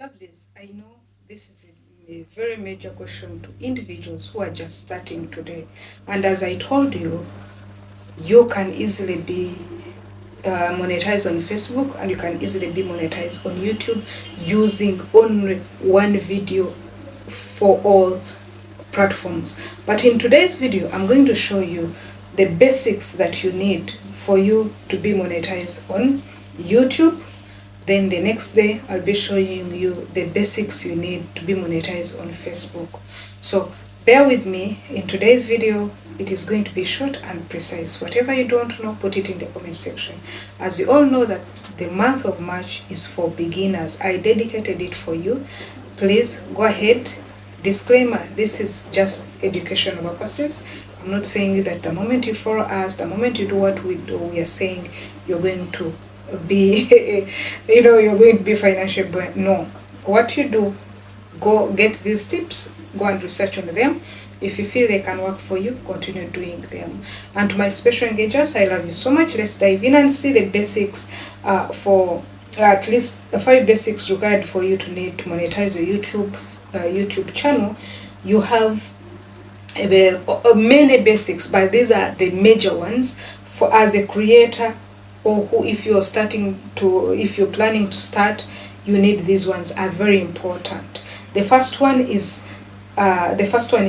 Lovelies, I know this is a very major question to individuals who are just starting today. And as I told you, you can easily be monetized on Facebook and you can easily be monetized on YouTube using only one video for all platforms. But in today's video, I'm going to show you the basics that you need for you to be monetized on YouTube. Then the next day, I'll be showing you the basics you need to be monetized on Facebook. So bear with me. In today's video, it is going to be short and precise. Whatever you don't know, put it in the comment section. As you all know that the month of March is for beginners. I dedicated it for you. Please go ahead. Disclaimer, this is just educational purposes. I'm not saying that the moment you follow us, the moment you do what we do, we are saying you're going to be you're going to be financial brand. No, what you do, go get these tips, go and research on them. If you feel they can work for you, continue doing them. And to my special engagers, I love you so much. Let's dive in and see the basics for at least the 5 basics required for you to need to monetize your YouTube channel. You have many basics, but these are the major ones for as a creator, or who, if you're planning to start, you need these ones, are very important. The first one is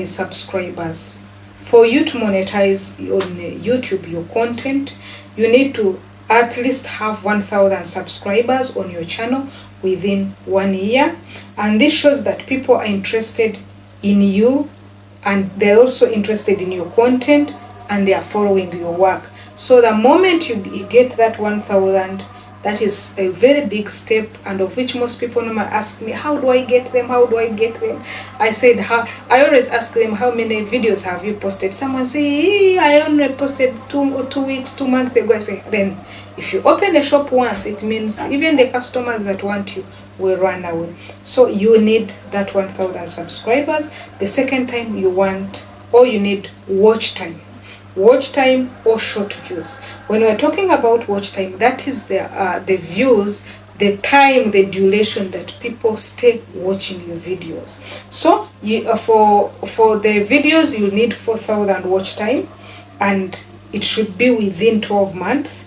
subscribers. For you to monetize on YouTube your content, you need to at least have 1,000 subscribers on your channel within 1 year, and this shows that people are interested in you and they're also interested in your content and they are following your work. So the moment you get that 1,000, that is a very big step, and of which most people normally ask me, how do I get them? How do I get them? I said, I always ask them, how many videos have you posted? Someone say, hey, I only posted 2 weeks, 2 months ago. I say, then if you open a shop once, it means even the customers that want you will run away. So you need that 1,000 subscribers. The second time you need watch time. Watch time or short views. When we're talking about watch time, that is the views, the time, the duration that people stay watching your videos. So for the videos, you need 4,000 watch time, and it should be within 12 months.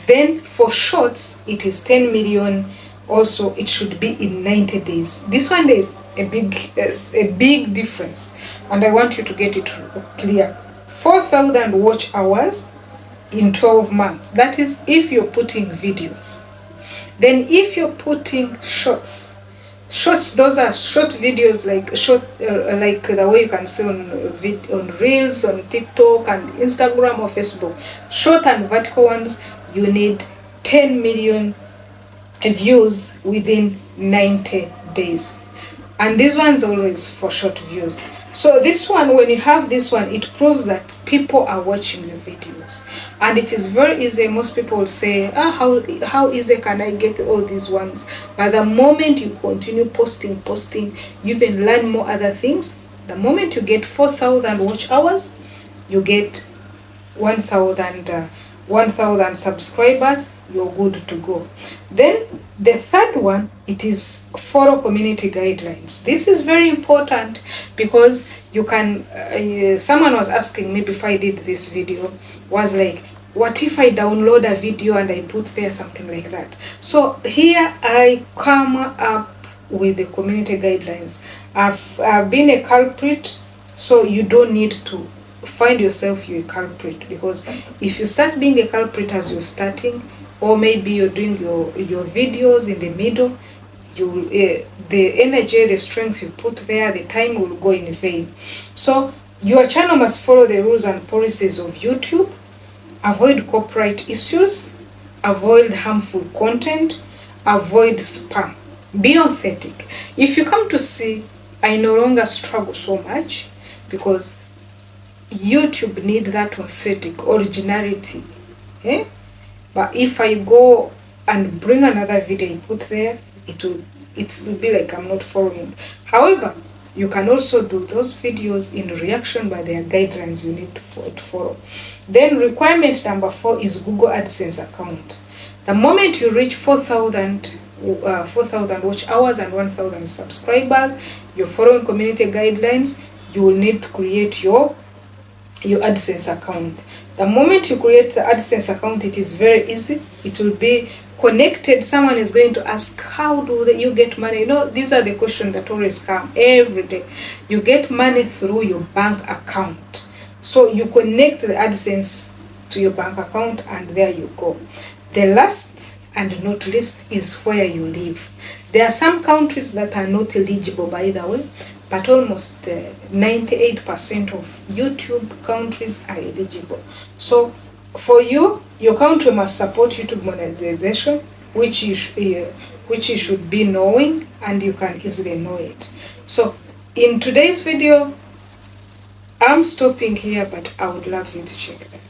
Then for shorts, it is 10 million. Also, it should be in 90 days. This one is a big difference, and I want you to get it clear. 4,000 watch hours in 12 months. That is if you're putting videos. Then if you're putting shorts, those are short videos, like the way you can see on Reels, on TikTok and Instagram or Facebook. Short and vertical ones, you need 10 million views within 90 days. And this one's always for short views. So this one, when you have this one, it proves that people are watching your videos. And it is very easy. Most people say, how easy can I get all these ones? But the moment you continue posting, you even learn more other things. The moment you get 4,000 watch hours, you get 1,000 subscribers, you're good to go. Then the third one, it is follow community guidelines. This is very important because you can, someone was asking me before I did this video, was like, what if I download a video and I put there something like that? So here I come up with the community guidelines. I've been a culprit, so you don't need to find yourself you're a culprit, because if you start being a culprit as you're starting, or maybe you're doing your videos in the middle, the energy, the strength you put there, the time will go in vain. So your channel must follow the rules and policies of YouTube. Avoid copyright issues, avoid harmful content, avoid spam. Be authentic. If you come to see, I no longer struggle so much because YouTube need that authentic originality. But if I go and bring another video and put there, it will be like I'm not following. However, you can also do those videos in reaction by their guidelines you need to follow. Then requirement number 4 is Google AdSense account. The moment you reach 4,000 4,000 watch hours and 1,000 subscribers, you're following community guidelines, you will need to create your AdSense account. The moment you create the AdSense account, it is very easy. It will be connected. Someone is going to ask, how do you get money? These are the questions that always come every day. You get money through your bank account. So you connect the AdSense to your bank account, and there you go. The last and not least is where you live. There are some countries that are not eligible, by the way, but almost 98% of YouTube countries are eligible. So for you, your country must support YouTube monetization, which you should be knowing, and you can easily know it. So in today's video, I'm stopping here, but I would love you to check that.